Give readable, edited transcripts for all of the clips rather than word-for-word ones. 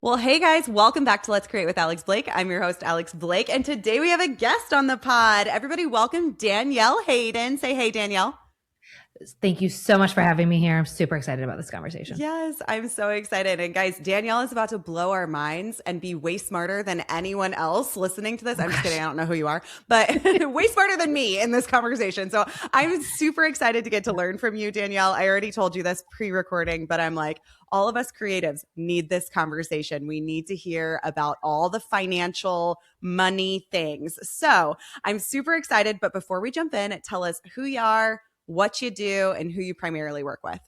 Well, hey guys, welcome back to Let's Create with Alex Blake. I'm your host, Alex Blake, and today we have a guest on the pod. Everybody, welcome Danielle Hayden. Say hey, Danielle. Thank you so much for having me here. I'm super excited about this conversation. Yes, I'm so excited. And guys, Danielle is about to blow our minds and be way smarter than anyone else listening to this. I'm just kidding. I don't know who you are, but way smarter than me in this conversation. So I'm super excited to get to learn from you, Danielle. I already told you this pre-recording, but I'm like, all of us creatives need this conversation. We need to hear about all the financial money things. So I'm super excited. But before we jump in, tell us who you are, what you do, and who you primarily work with.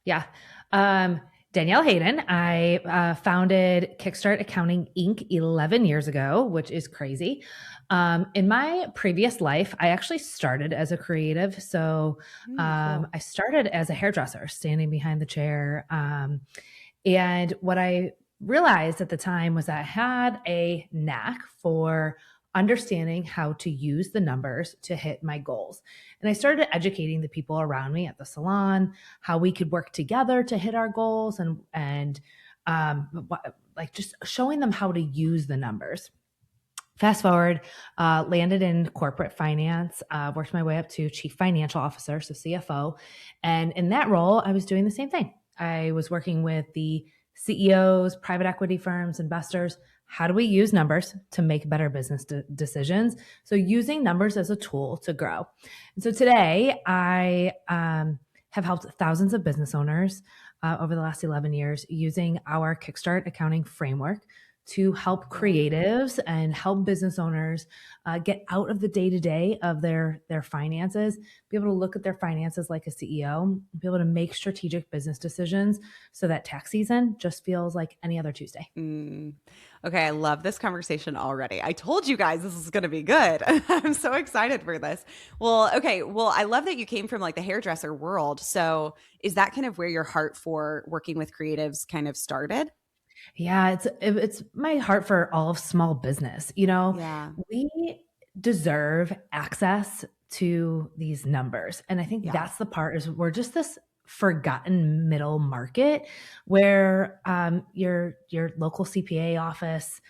Yeah. Danielle Hayden. I founded Kickstart Accounting Inc. 11 years ago, which is crazy. In my previous life, I actually started as a creative. So Cool. I started as a hairdresser, standing behind the chair. And what I realized at the time was that I had a knack for understanding how to use the numbers to hit my goals. And I started educating the people around me at the salon, how we could work together to hit our goals and like just showing them how to use the numbers. Fast forward, landed in corporate finance, worked my way up to chief financial officer, so CFO. And in that role, I was doing the same thing. I was working with the CEOs, private equity firms, investors. How do we use numbers to make better business decisions? So using numbers as a tool to grow. And so today I have helped thousands of business owners over the last 11 years using our Kickstart accounting framework to help creatives and help business owners get out of the day-to-day of their finances, be able to look at their finances like a CEO, be able to make strategic business decisions so that tax season just feels like any other Tuesday. Okay, I love this conversation already. I told you guys this is going to be good. I'm so excited for this. Well, okay. Well, I love that you came from like the hairdresser world. So is that kind of where your heart for working with creatives kind of started? Yeah, it's my heart for all of small business. Yeah. We deserve access to these numbers. And I think Yeah. that's the part is we're just this forgotten middle market where your local CPA office,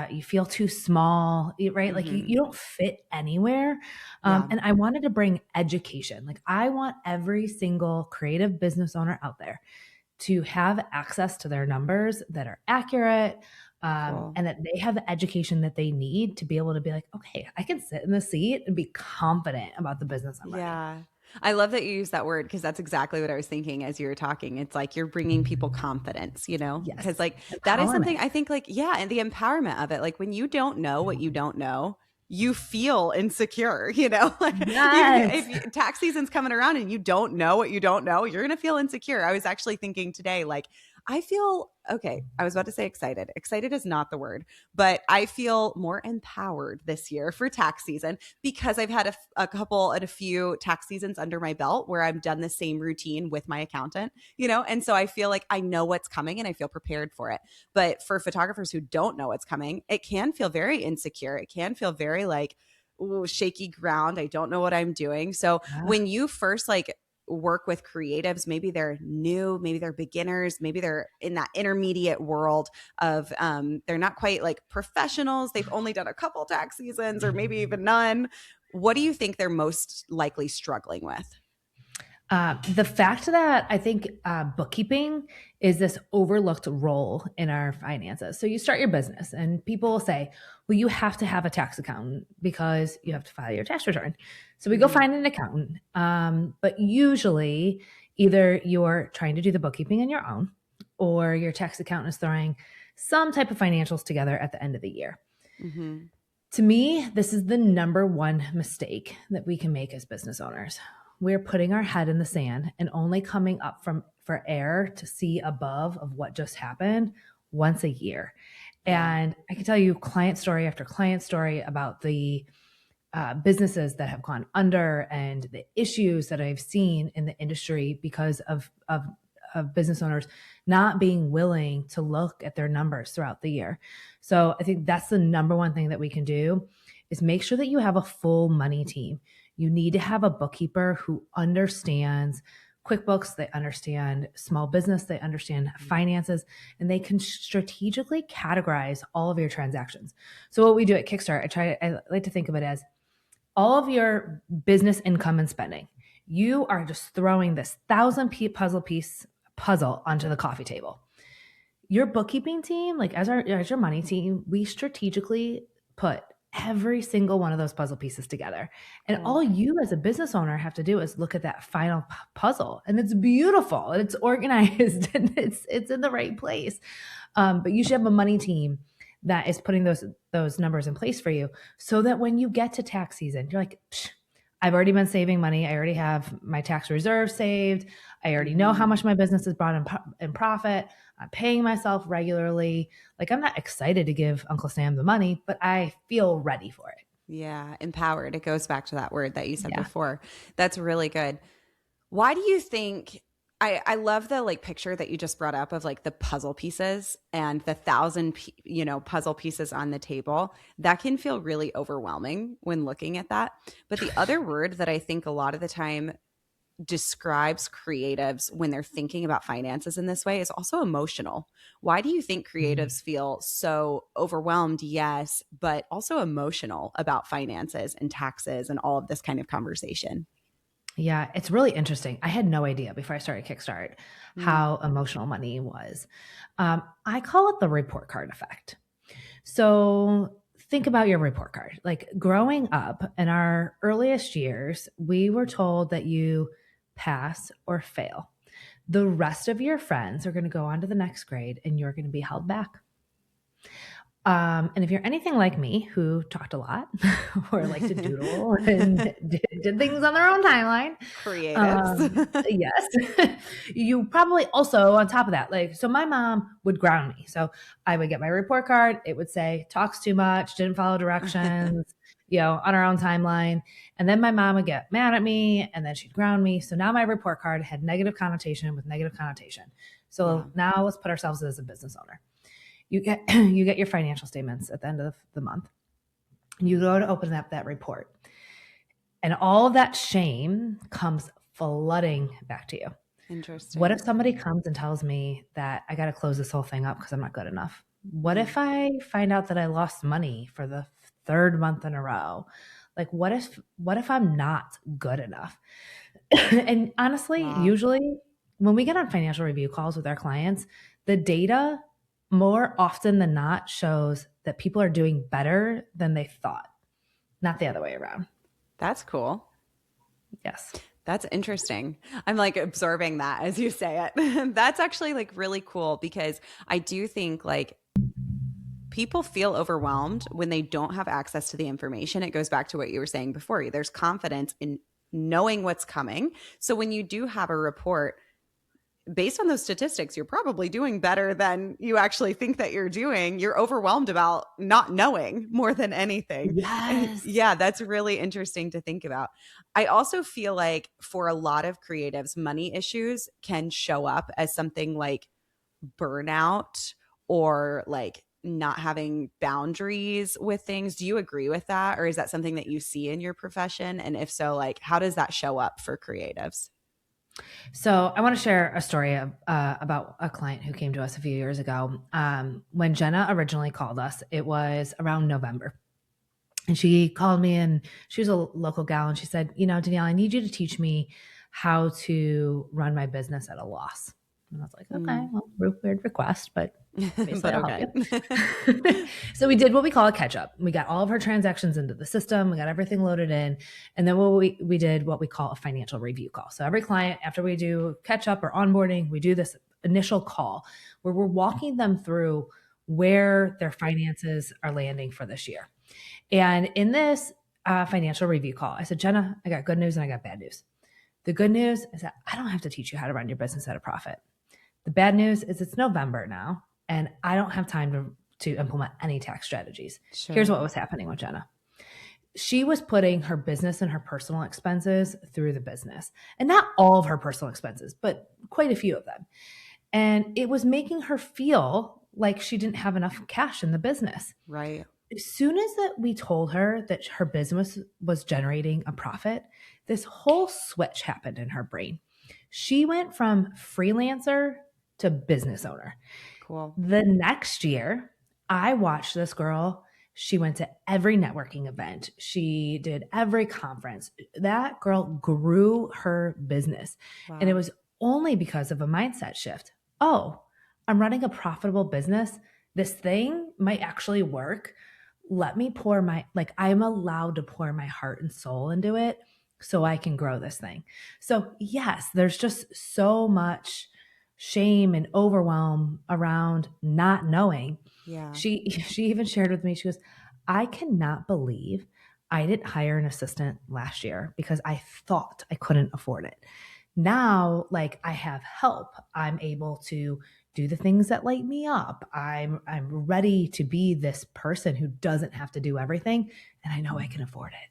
you feel too small, right? Like you don't fit anywhere. Yeah. And I wanted to bring education. Like I want every single creative business owner out there to have access to their numbers that are accurate, Cool. and that they have the education that they need to be able to be like, okay, I can sit in the seat and be confident about the business I'm running. Yeah. I love that you use that word because that's exactly what I was thinking as you were talking. It's like you're bringing people confidence, because Yes. like that is Empowerment. something I think like, yeah, and the empowerment of it. Like when you don't know what you don't know, you feel insecure, like Yes. if tax season's coming around and you don't know what you don't know, you're going to feel insecure. I was actually thinking today, like, I feel okay. I was about to say excited. Excited is not the word, but I feel more empowered this year for tax season because I've had a couple and a few tax seasons under my belt where I've done the same routine with my accountant, and so I feel like I know what's coming and I feel prepared for it. But for photographers who don't know what's coming, it can feel very insecure. It can feel very like, ooh, shaky ground. I don't know what I'm doing. So Yeah. when you first like work with creatives, maybe they're new, maybe they're beginners, maybe they're in that intermediate world of they're not quite like professionals, they've only done a couple tax seasons or maybe even none. What do you think they're most likely struggling with? The fact that I think bookkeeping is this overlooked role in our finances. So you start your business and people will say, well, you have to have a tax accountant because you have to file your tax return. So we go find an accountant. But usually either you're trying to do the bookkeeping on your own or your tax accountant is throwing some type of financials together at the end of the year. Mm-hmm. To me, this is the number one mistake that we can make as business owners. We're putting our head in the sand and only coming up for air to see above of what just happened once a year. Yeah. And I can tell you client story after client story about the businesses that have gone under and the issues that I've seen in the industry because of business owners not being willing to look at their numbers throughout the year. So I think that's the number one thing that we can do is make sure that you have a full money team. You need to have a bookkeeper who understands QuickBooks, they understand small business, they understand finances, and they can strategically categorize all of your transactions. So what we do at Kickstart, I like to think of it as all of your business income and spending. You are just throwing this 1,000-piece puzzle onto the coffee table. Your bookkeeping team, like as your money team, we strategically put every single one of those puzzle pieces together. And all you as a business owner have to do is look at that final puzzle, and it's beautiful and it's organized and it's in the right place. But you should have a money team that is putting those numbers in place for you, so that when you get to tax season, you're like, I've already been saving money. I already have my tax reserve saved. I already know how much my business has brought in profit. I'm paying myself regularly. Like, I'm not excited to give Uncle Sam the money, but I feel ready for it. Yeah, empowered. It goes back to that word that you said before. That's really good. Why do you think I love the like picture that you just brought up of like the puzzle pieces and the 1,000 puzzle pieces on the table? That can feel really overwhelming when looking at that. But the other word that I think a lot of the time describes creatives when they're thinking about finances in this way is also emotional. Why do you think creatives feel so overwhelmed? Yes, but also emotional about finances and taxes and all of this kind of conversation? Yeah, it's really interesting. I had no idea before I started Kickstart how emotional money was. I call it the report card effect. So think about your report card. Like, growing up in our earliest years, we were told that you pass or fail. The rest of your friends are going to go on to the next grade and you're going to be held back. And if you're anything like me, who talked a lot or liked to doodle and did things on their own timeline, Creatives. yes, you probably also, on top of that, like, so my mom would ground me. So I would get my report card. It would say, talks too much, didn't follow directions, on our own timeline. And then my mom would get mad at me and then she'd ground me. So now my report card had negative connotation with negative connotation. So now let's put ourselves as a business owner. You get your financial statements at the end of the month. You go to open up that report, and all of that shame comes flooding back to you. Interesting. What if somebody comes and tells me that I got to close this whole thing up because I'm not good enough? What if I find out that I lost money for the third month in a row? Like, what if I'm not good enough? And honestly, usually when we get on financial review calls with our clients, the data more often than not shows that people are doing better than they thought, not the other way around. That's cool. Yes. That's interesting. I'm like absorbing that as you say it. That's actually like really cool, because I do think like people feel overwhelmed when they don't have access to the information. It goes back to what you were saying before. There's confidence in knowing what's coming. So when you do have a report, based on those statistics, you're probably doing better than you actually think that you're doing. You're overwhelmed about not knowing more than anything. Yes. Yeah, that's really interesting to think about. I also feel like for a lot of creatives, money issues can show up as something like burnout or like not having boundaries with things. Do you agree with that? Or is that something that you see in your profession? And if so, like, how does that show up for creatives? So I want to share a story about a client who came to us a few years ago. When Jenna originally called us, it was around November. And she called me, and she was a local gal, and she said, Danielle, I need you to teach me how to run my business at a loss. And I was like, okay, well, weird request, but basically I'll help you. So we did what we call a catch up. We got all of her transactions into the system. We got everything loaded in. And then we did what we call a financial review call. So every client, after we do catch up or onboarding, we do this initial call where we're walking them through where their finances are landing for this year. And in this financial review call, I said, Jenna, I got good news and I got bad news. The good news is that I don't have to teach you how to run your business at a profit. The bad news is it's November now, and I don't have time to implement any tax strategies. Sure. Here's what was happening with Jenna. She was putting her business and her personal expenses through the business, and not all of her personal expenses, but quite a few of them. And it was making her feel like she didn't have enough cash in the business. Right. As soon as that we told her that her business was generating a profit, this whole switch happened in her brain. She went from freelancer to business owner. Cool. The next year, I watched this girl. She went to every networking event. She did every conference. That girl grew her business. And it Wow. was only because of a mindset shift. Oh, I'm running a profitable business. This thing might actually work. Let me pour I'm allowed to pour my heart and soul into it so I can grow this thing. So, yes, there's just so much shame and overwhelm around not knowing. Yeah. She even shared with me, she goes, I cannot believe I didn't hire an assistant last year because I thought I couldn't afford it. Now, like, I have help. I'm able to do the things that light me up. I'm ready to be this person who doesn't have to do everything, and I know I can afford it.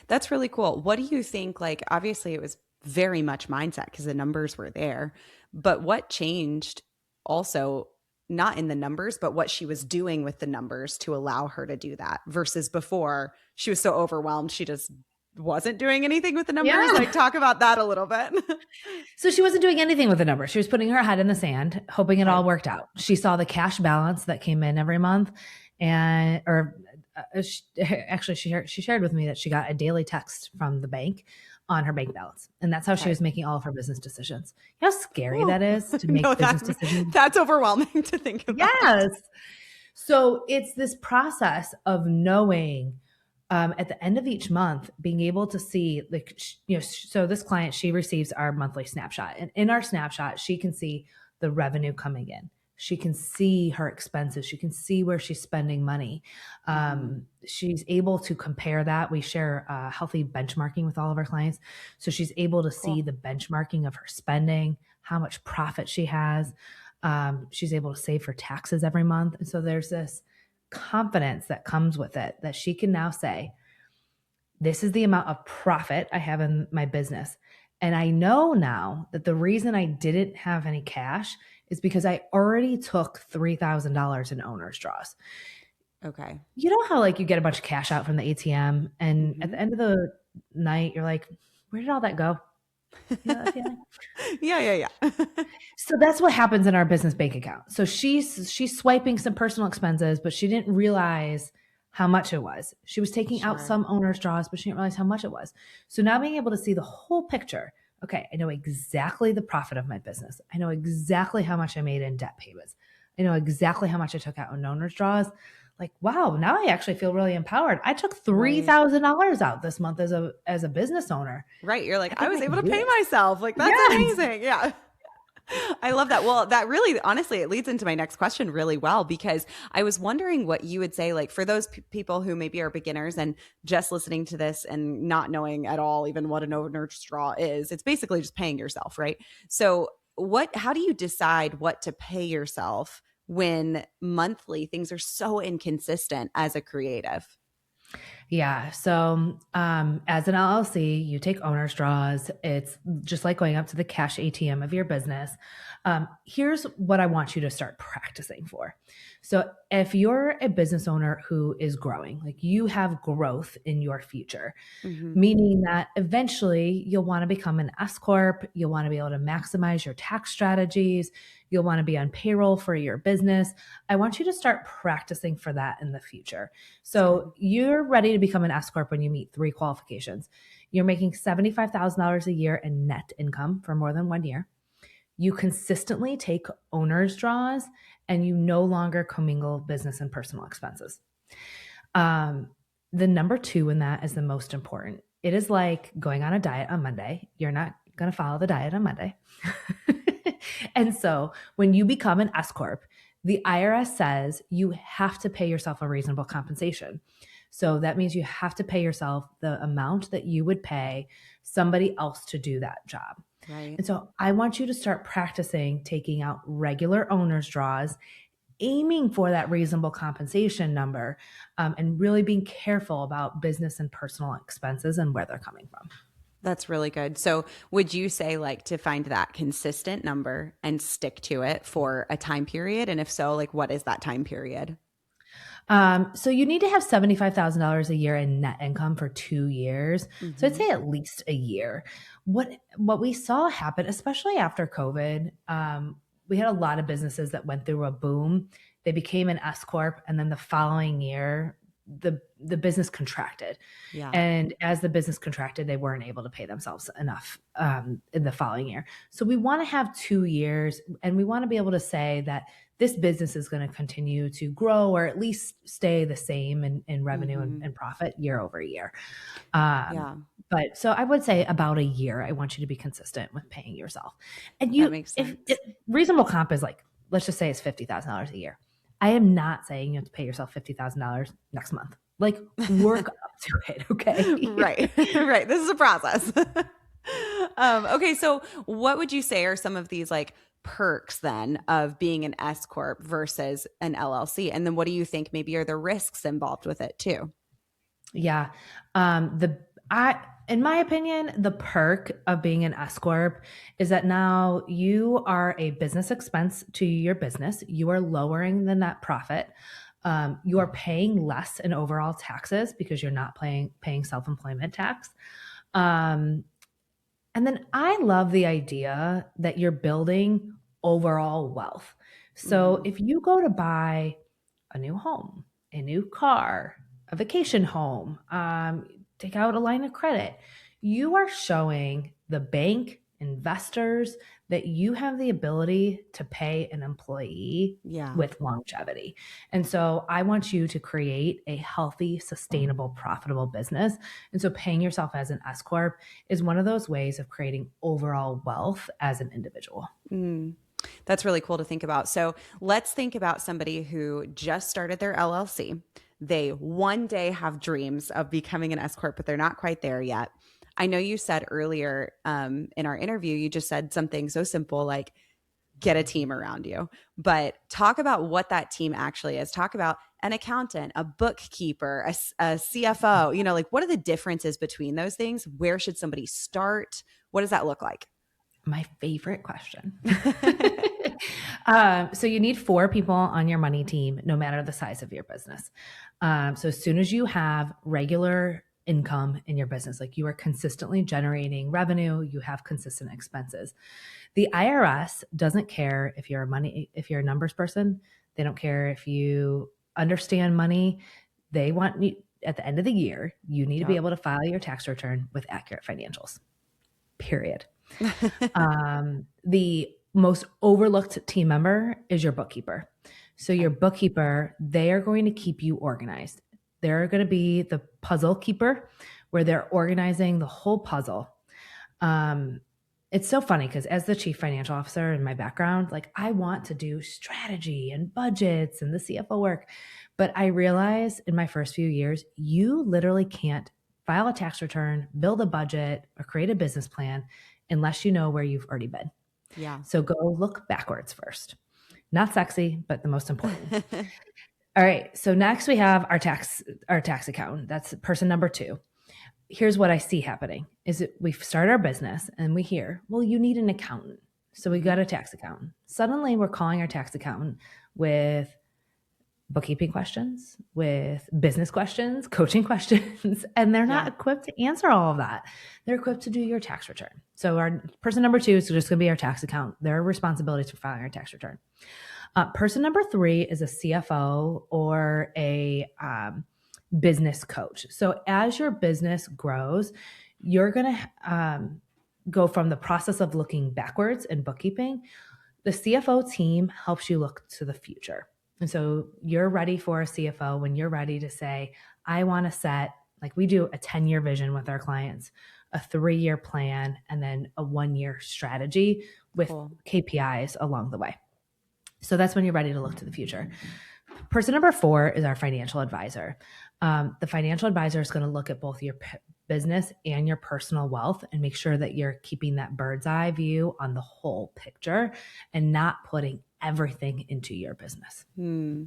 That's really cool. What do you think? Like, obviously, it was very much mindset because the numbers were there. But what changed also, not in the numbers, but what she was doing with the numbers to allow her to do that versus before she was so overwhelmed, she just wasn't doing anything with the numbers? Yeah. Like, talk about that a little bit. So she wasn't doing anything with the numbers. She was putting her head in the sand, hoping it all Okay. worked out. She saw the cash balance that came in every month, and she shared with me that she got a daily text from the bank on her bank balance, and that's how she Okay. was making all of her business decisions. You know how scary Whew. that is to No, make business decisions? that's overwhelming to think about. Yes. So it's this process of knowing at the end of each month, being able to see, like, so this client, she receives our monthly snapshot. And in our snapshot, she can see the revenue coming in. She can see her expenses. She can see where she's spending money. She's able to compare that. We share healthy benchmarking with all of our clients. So she's able to see Cool. the benchmarking of her spending, how much profit she has. She's able to save for taxes every month. And so there's this confidence that comes with it that she can now say, this is the amount of profit I have in my business. And I know now that the reason I didn't have any cash is because I already took $3,000 in owner's draws. Okay. You know how, like, you get a bunch of cash out from the ATM and at Hmm. the end of the night, you're like, where did all that go? You know that feeling? Yeah, yeah, yeah. So that's what happens in our business bank account. So she's swiping some personal expenses, but she didn't realize how much it was. She was taking out Sure. some owner's draws, but she didn't realize how much it was. So now being able to see the whole picture. Okay, I know exactly the profit of my business. I know exactly how much I made in debt payments. I know exactly how much I took out in owner's draws. Like, wow, now I actually feel really empowered. I took Right. $3,000 out this month as a business owner. Right. You're I like, I think was I can able to do pay this. myself. Like, that's Yes. amazing. Yeah. I love that. Well, that really, honestly, it leads into my next question really well because I was wondering what you would say, like, for those people who maybe are beginners and just listening to this and not knowing at all even what an owner's draw is. It's basically just paying yourself, right? So, how do you decide what to pay yourself when monthly things are so inconsistent as a creative? Yeah. So, as an LLC, you take owner's draws. It's just like going up to the cash ATM of your business. Here's what I want you to start practicing for. So, if you're a business owner who is growing, like, you have growth in your future, Hmm. meaning that eventually you'll want to become an S Corp. You'll want to be able to maximize your tax strategies. You'll want to be on payroll for your business. I want you to start practicing for that in the future. Okay. So you're ready to become an S Corp when you meet three qualifications. You're making $75,000 a year in net income for more than 1 year. You consistently take owner's draws and you no longer commingle business and personal expenses. Um, the number two in that is the most important. It is like going on a diet on Monday. You're not going to follow the diet on Monday. And so when you become an S Corp, the IRS says you have to pay yourself a reasonable compensation. So that means you have to pay yourself the amount that you would pay somebody else to do that job. Right. And so I want you to start practicing taking out regular owner's draws, aiming for that reasonable compensation number, and really being careful about business and personal expenses and where they're coming from. That's really good. So, would you say, like, to find that consistent number and stick to it for a time period? And if so, like, what is that time period? So you need to have $75,000 a year in net income for 2 years. So I'd Mm-hmm. say at least a year. What we saw happen, especially after COVID, we had a lot of businesses that went through a boom. They became an S Corp, and then the following year, the business contracted. Yeah. And as the business contracted, they weren't able to pay themselves enough in the following year. So we want to have 2 years, and we want to be able to say that this business is going to continue to grow or at least stay the same in revenue Mm-hmm. and profit year over year. Um, Yeah. but so I would say about a year, I want you to be consistent with paying yourself. And That makes if sense. reasonable comp is like, let's just say it's $50,000 a year. I am not saying you have to pay yourself $50,000 next month. Like work up to it. Okay. Right. Right. This is a process. Okay. So what would you say are some of these like perks then of being an S Corp versus an LLC? And then what do you think maybe are the risks involved with it too? Yeah. I in my opinion, the perk of being an S corp is that now you are a business expense to your business. You are lowering the net profit. You are paying less in overall taxes because you're not paying self-employment tax. Um, and then I love the idea that you're building overall wealth. So Mm-hmm. if you go to buy a new home, a new car, a vacation home, take out a line of credit, you are showing the bank investors that you have the ability to pay an employee Yeah. with longevity. And so I want you to create a healthy, sustainable, profitable business. And so paying yourself as an S Corp is one of those ways of creating overall wealth as an individual. Mm. That's really cool to think about. So let's think about somebody who just started their LLC. They one day have dreams of becoming an S Corp, but they're not quite there yet. I know you said earlier in our interview, you just said something so simple like get a team around you. But talk about what that team actually is. Talk about an accountant, a bookkeeper, a CFO. You know, like what are the differences between those things? Where should somebody start? What does that look like? My favorite question. So you need 4 people on your money team, no matter the size of your business. So as soon as you have regular income in your business, like you are consistently generating revenue, you have consistent expenses. The IRS doesn't care if you're if you're a numbers person. They don't care if you understand money. They want you at the end of the year, you need to be Yep. able to file your tax return with accurate financials. Period. The most overlooked team member is your bookkeeper. So your Okay. bookkeeper, they are going to keep you organized. They're going to be the puzzle keeper where they're organizing the whole puzzle. Um, it's so funny because as the chief financial officer in my background, like I want to do strategy and budgets and the CFO work. But I realized in my first few years, you literally can't file a tax return, build a budget, or create a business plan unless you know where you've already been. Yeah. So go look backwards first. Not sexy, but the most important. All right. So next we have our tax accountant. That's person number 2. Here's what I see happening is that we start our business and we hear, well, you need an accountant. So we Mhm. got a tax accountant. Suddenly we're calling our tax accountant with bookkeeping questions, with business questions, coaching questions, and they're not Yeah. equipped to answer all of that. They're equipped to do your tax return. So our person number 2 is just going to be our tax accountant. Their responsibility for filing our tax return. Person number 3 is a CFO or a business coach. So as your business grows, you're going to go from the process of looking backwards in bookkeeping. The CFO team helps you look to the future. And so you're ready for a CFO when you're ready to say, I want to set, like we do a 10-year vision with our clients, a 3-year plan, and then a 1-year strategy with Cool. KPIs along the way. So that's when you're ready to look to the future. Person number 4 is our financial advisor. The financial advisor is going to look at both your business and your personal wealth and make sure that you're keeping that bird's eye view on the whole picture and not putting everything into your business. Hmm.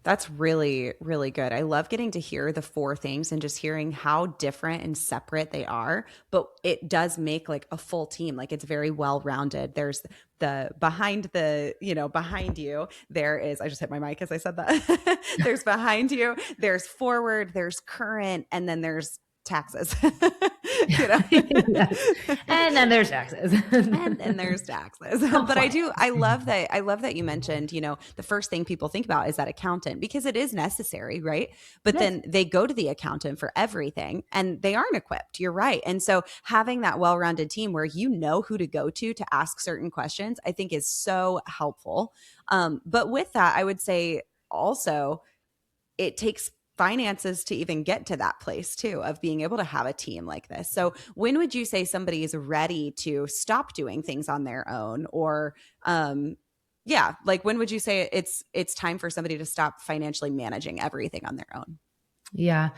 That's really, really good. I love getting to hear the four things and just hearing how different and separate they are, but it does make like a full team. Like it's very well rounded. There's behind you, there is, I just hit my mic as I said that. There's behind you, there's forward, there's current, and then there's taxes. you know Yes. And then there's taxes. and then there's taxes. But I love that you mentioned, the first thing people think about is that accountant, because it is necessary, right? But Yes. then they go to the accountant for everything and they aren't equipped. You're right. And so having that well-rounded team where you know who to go to ask certain questions, I think is so helpful. But with that, I would say also it takes finances to even get to that place too, of being able to have a team like this. So when would you say somebody is ready to stop doing things on their own? Or like when would you say it's time for somebody to stop financially managing everything on their own? Yeah.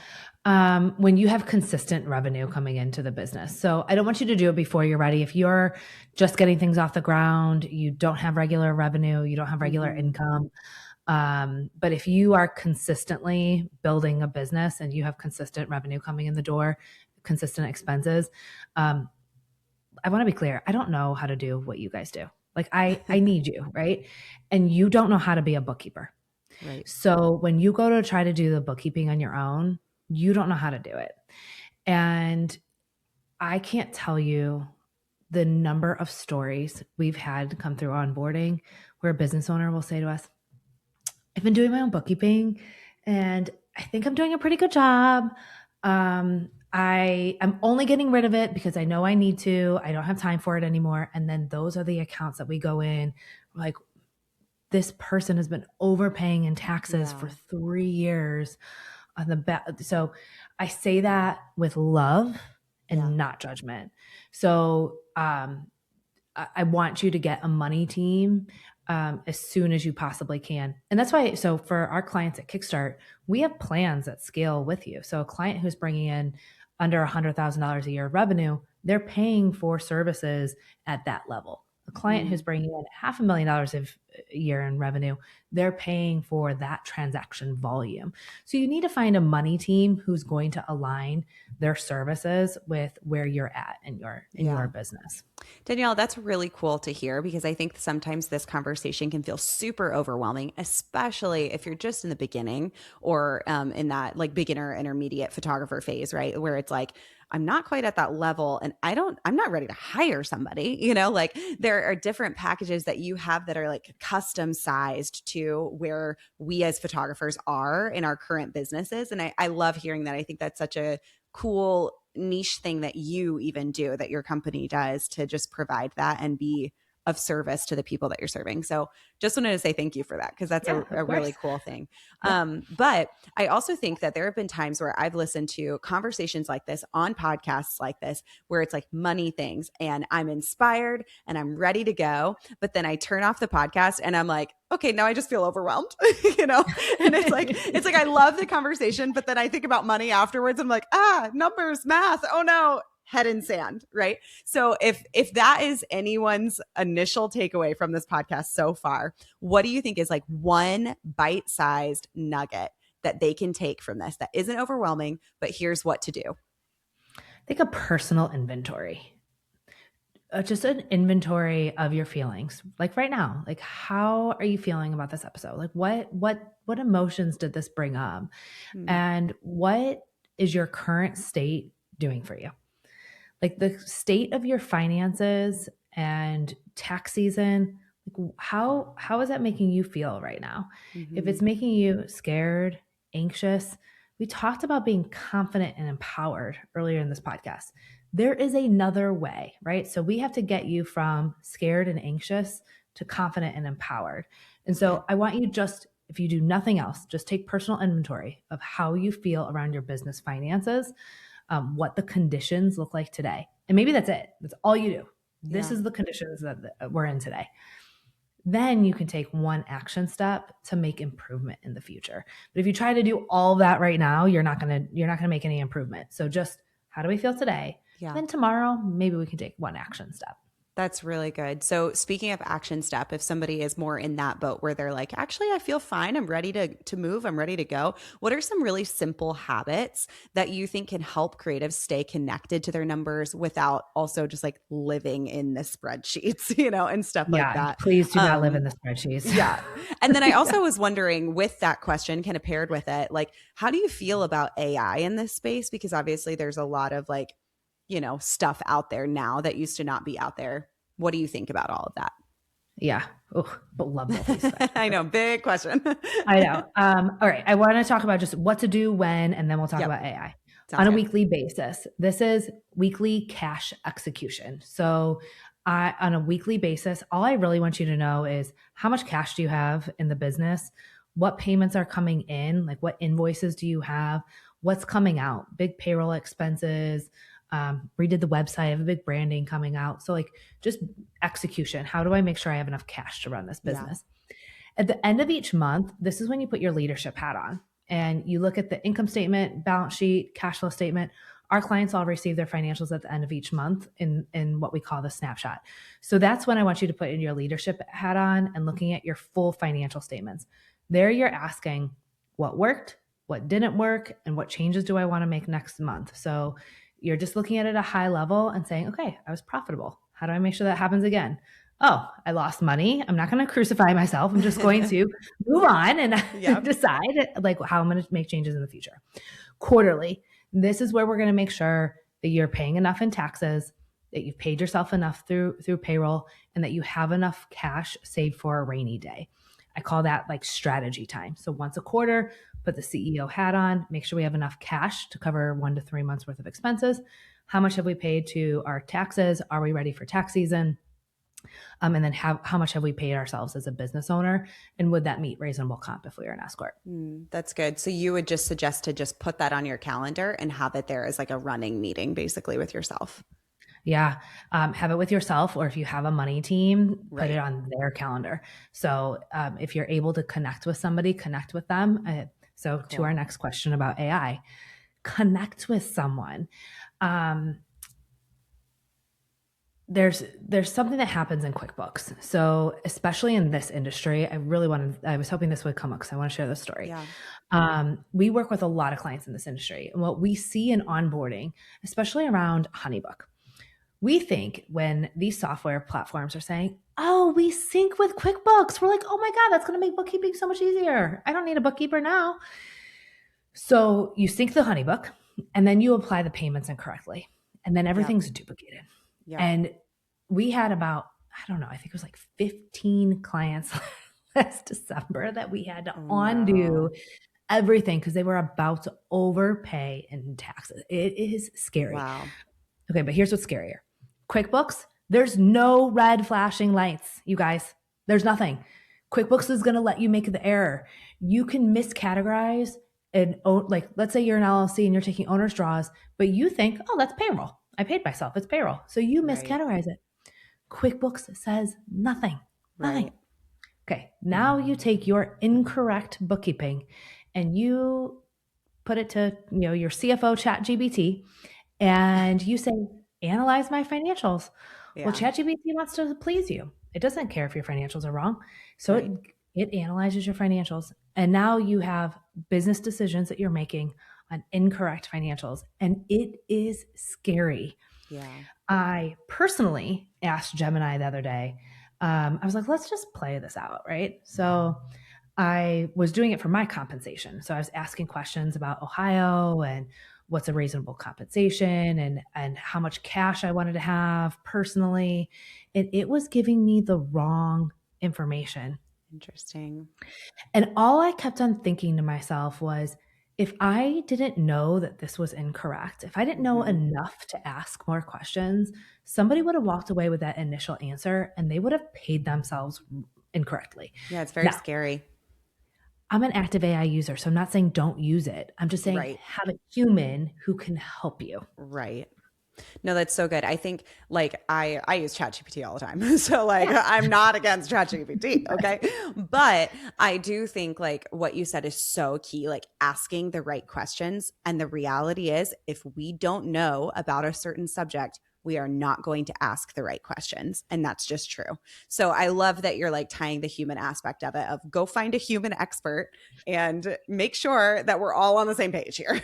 When you have consistent revenue coming into the business. So I don't want you to do it before you're ready. If you're just getting things off the ground, you don't have regular revenue, you don't have regular income. But if you are consistently building a business and you have consistent revenue coming in the door, consistent expenses, I want to be clear. I don't know how to do what you guys do. Like I need you, right? And you don't know how to be a bookkeeper. Right. So when you go to try to do the bookkeeping on your own, you don't know how to do it. And I can't tell you the number of stories we've had come through onboarding where a business owner will say to us, I've been doing my own bookkeeping and I think I'm doing a pretty good job. I'm only getting rid of it because I know I need to. I don't have time for it anymore. And then those are the accounts that we go in. We're like, this person has been overpaying in taxes for 3 years on the back. So I say that with love and not judgment. So I want you to get a money team as soon as you possibly can. And that's why, so for our clients at Kickstart, we have plans that scale with you. So a client who's bringing in under $100,000 a year of revenue, they're paying for services at that level. A client who's bringing in $500,000 a year in revenue, they're paying for that transaction volume. So you need to find a money team who's going to align their services with where you're at in your business. Danielle, that's really cool to hear, because I think sometimes this conversation can feel super overwhelming, especially if you're just in the beginning or in that like beginner intermediate photographer phase, right? Where it's like, I'm not quite at that level and I'm not ready to hire somebody, like there are different packages that you have that are like custom sized to where we as photographers are in our current businesses. And I love hearing that. I think that's such a cool niche thing that you even do, that your company does, to just provide that and be of service to the people that you're serving. So just wanted to say thank you for that, because that's a really cool thing. But I also think that there have been times where I've listened to conversations like this on podcasts like this, where it's like money things and I'm inspired and I'm ready to go. But then I turn off the podcast and I'm like, okay, now I just feel overwhelmed, and it's like, I love the conversation, but then I think about money afterwards. I'm like, numbers, math. Oh no, head in sand, right? So if that is anyone's initial takeaway from this podcast so far, what do you think is like one bite-sized nugget that they can take from this that isn't overwhelming, but here's what to do? Take a personal inventory. Just an inventory of your feelings. Like right now, like how are you feeling about this episode? Like what emotions did this bring up? And what is your current state doing for you? Like the state of your finances and tax season, like how is that making you feel right now? If it's making you scared, anxious, we talked about being confident and empowered earlier in this podcast. There is another way, right? So we have to get you from scared and anxious to confident and empowered. And so I want you, just, if you do nothing else, just take personal inventory of how you feel around your business finances, what the conditions look like today. And maybe that's it. That's all you do. This is the conditions that we're in today. Then you can take one action step to make improvement in the future. But if you try to do all that right now, you're not gonna make any improvement. So just, how do we feel today? Then tomorrow, maybe we can take one action step. That's really good. So speaking of action step, if somebody is more in that boat where they're like, actually, I feel fine. I'm ready to move. I'm ready to go. What are some really simple habits that you think can help creatives stay connected to their numbers without also just like living in the spreadsheets, and stuff like Yeah, that? please do not live in Um, the spreadsheets. yeah. And then I Yeah. also was wondering with that question, kind of paired with it, like, how do you feel about AI in this space? Because obviously there's a lot of like, stuff out there now that used to not be out there. What do you think about all of Yeah. Oh, but love both these that? I questions. know, big question. I know. All right. I want to talk about just what to do when, and then we'll talk Yep, about AI sounds on a good. weekly basis. This is weekly cash execution. So, on a weekly basis, all I really want you to know is how much cash do you have in the business? What payments are coming in? Like, what invoices do you have? What's coming out? Big payroll expenses. Redid the website. I have a big branding coming out. So, like, just execution. How do I make sure I have enough cash to run this Yeah. business? At the end of each month, this is when you put your leadership hat on and you look at the income statement, balance sheet, cash flow statement. Our clients all receive their financials at the end of each month in what we call the snapshot. So that's when I want you to put in your leadership hat on and looking at your full financial statements. There you're asking what worked, what didn't work, and what changes do I want to make next month. So you're just looking at it at a high level and saying, okay, I was profitable. How do I make sure that happens again? Oh, I lost money. I'm not going to crucify myself. I'm just going to move on and Yep. decide like how I'm going to make changes in the future. Quarterly, this is where we're going to make sure that you're paying enough in taxes, that you've paid yourself enough through payroll, and that you have enough cash saved for a rainy day. I call that like strategy time. So once a quarter, put the CEO hat on, make sure we have enough cash to cover 1 to 3 months worth of expenses. How much have we paid to our taxes? Are we ready for tax season? And then how much have we paid ourselves as a business owner? And would that meet reasonable comp if we were an S Corp? That's good. So you would just suggest to just put that on your calendar and have it there as like a running meeting basically with yourself. Yeah. Have it with yourself, or if you have a money team, put it Right. on their calendar. So if you're able to connect with somebody, connect with them. So to our Cool. next question about AI, connect with someone. Um, there's something that happens in QuickBooks. So especially in this industry, I was hoping this would come up because I want to share this story. Yeah. We work with a lot of clients in this industry. And what we see in onboarding, especially around HoneyBook, we think when these software platforms are saying, oh, we sync with QuickBooks, we're like, oh my God, that's going to make bookkeeping so much easier. I don't need a bookkeeper now. So you sync the HoneyBook and then you apply the payments incorrectly. And then Yep. everything's duplicated. Yep. And we had about, I don't know, I think it was like 15 clients last December that we had to Oh, undo no. everything because they were about to overpay in taxes. It is scary. Wow. Okay, but here's what's scarier. QuickBooks, there's no red flashing lights, you guys. There's nothing. QuickBooks is going to let you make the error. You can miscategorize and like let's say you're an LLC and you're taking owner's draws, but you think, "Oh, that's payroll. I paid myself. It's payroll." So you Right. miscategorize it. QuickBooks says nothing. Nothing. Right. Okay, now you take your incorrect bookkeeping and you put it to, your CFO ChatGPT and you say, "Analyze my financials." Well, Yeah. ChatGPT wants to please you. It doesn't care if your financials are wrong. So Right. it analyzes your financials. And now you have business decisions that you're making on incorrect financials. And it is scary. Yeah. I personally asked Gemini the other day, I was like, let's just play this out, right? So I was doing it for my compensation. So I was asking questions about Ohio and what's a reasonable compensation and how much cash I wanted to have personally. And it was giving me the wrong information. Interesting. And all I kept on thinking to myself was, if I didn't know that this was incorrect, if I didn't know Mhm. enough to ask more questions, somebody would have walked away with that initial answer and they would have paid themselves incorrectly. Yeah, it's very Now, scary. I'm an active AI user, so I'm not saying don't use it. I'm just saying Right. have a human who can help you. Right. No, that's so good. I think like I use ChatGPT all the time. So like Yeah. I'm not against ChatGPT, okay? But I do think like what you said is so key, like asking the right questions. And the reality is if we don't know about a certain subject, we are not going to ask the right questions. And that's just true. So I love that you're like tying the human aspect of it, of go find a human expert and make sure that we're all on the same page here,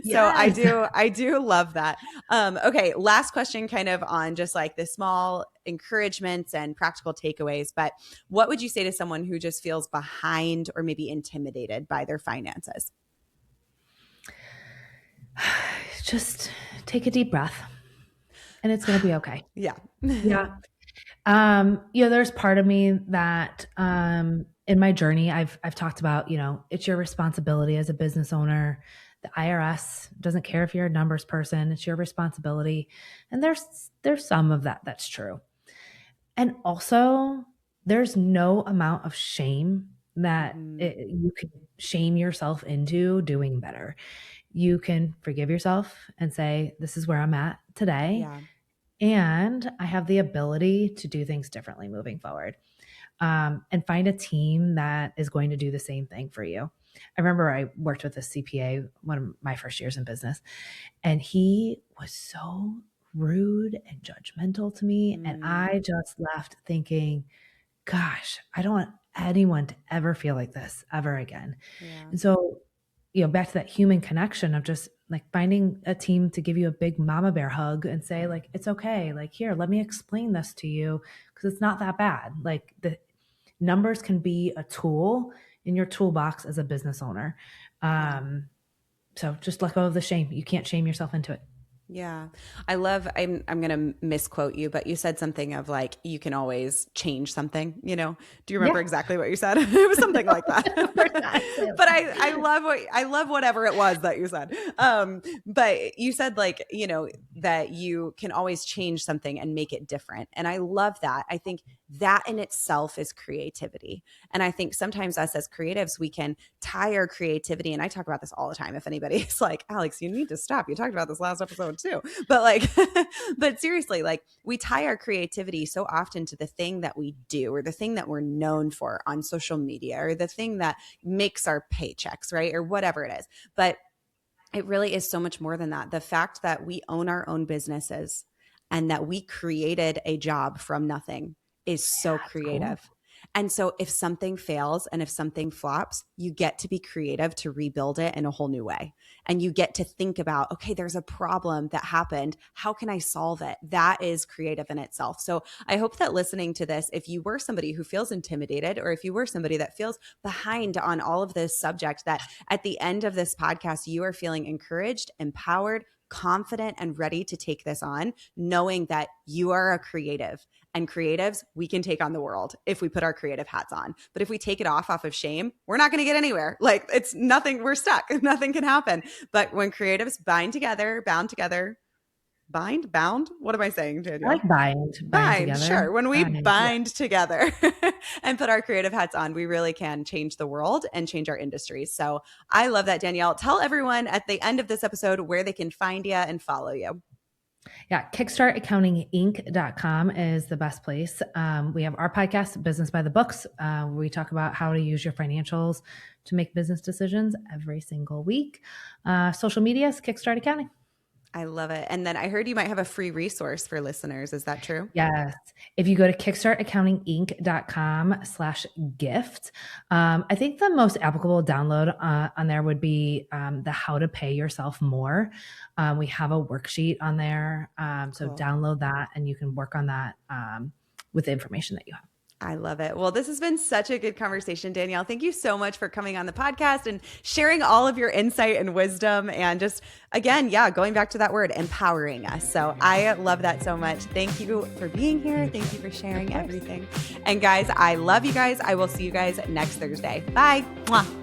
So I do love that. Okay. Last question kind of on just like the small encouragements and practical takeaways, but what would you say to someone who just feels behind or maybe intimidated by their finances? Just take a deep breath and it's going to be okay. Yeah. Yeah. There's part of me that, in my journey, I've talked about, it's your responsibility as a business owner. The IRS doesn't care if you're a numbers person, it's your responsibility. And there's some of that that's true. And also there's no amount of shame that you can shame yourself into doing better. You can forgive yourself and say, this is where I'm at today. Yeah. And I have the ability to do things differently moving forward, and find a team that is going to do the same thing for you. I remember I worked with a CPA one of my first years in business, and he was so rude and judgmental to me. And I just left thinking, gosh, I don't want anyone to ever feel like this ever again. Yeah. And so, back to that human connection of just like finding a team to give you a big mama bear hug and say like, it's okay. Like, here, let me explain this to you because it's not that bad. Like the numbers can be a tool in your toolbox as a business owner. So just let go of the shame. You can't shame yourself into it. Yeah. I'm going to misquote you, but you said something of like, you can always change something, Do you remember exactly what you said? It was something like that. But I love whatever it was that you said. But you said like, that you can always change something and make it different. And I love that. I think that in itself is creativity. And I think sometimes us as creatives, we can tie our creativity. And I talk about this all the time. If anybody's like, Alex, you need to stop. You talked about this last episode too. But like, but seriously, like we tie our creativity so often to the thing that we do or the thing that we're known for on social media or the thing that makes our paychecks, right? Or whatever it is. But it really is so much more than that. The fact that we own our own businesses and that we created a job from nothing is so creative. Cool. And so if something fails and if something flops, you get to be creative to rebuild it in a whole new way. And you get to think about, okay, there's a problem that happened. How can I solve it? That is creative in itself. So I hope that listening to this, if you were somebody who feels intimidated, or if you were somebody that feels behind on all of this subject, that at the end of this podcast, you are feeling encouraged, empowered, confident, and ready to take this on, knowing that you are a creative. And creatives, we can take on the world if we put our creative hats on. But if we take it off of shame, we're not going to get anywhere. Like it's nothing, we're stuck. Nothing can happen. But when creatives bound together, bound? What am I saying, Danielle? I like bind together. Sure. When we bind together and put our creative hats on, we really can change the world and change our industries. So I love that, Danielle. Tell everyone at the end of this episode where they can find you and follow you. Yeah, kickstartaccountinginc.com is the best place. We have our podcast, Business by the Books. We talk about how to use your financials to make business decisions every single week. Social media is Kickstart Accounting. I love it. And then I heard you might have a free resource for listeners. Is that true? Yes. If you go to kickstartaccountinginc.com/gift, I think the most applicable download on there would be the How to Pay Yourself More. We have a worksheet on there. So cool. Download that and you can work on that with the information that you have. I love it. Well, this has been such a good conversation, Danielle. Thank you so much for coming on the podcast and sharing all of your insight and wisdom and just, again, going back to that word, empowering us. So I love that so much. Thank you for being here. Thank you for sharing everything. And guys, I love you guys. I will see you guys next Thursday. Bye. Mwah.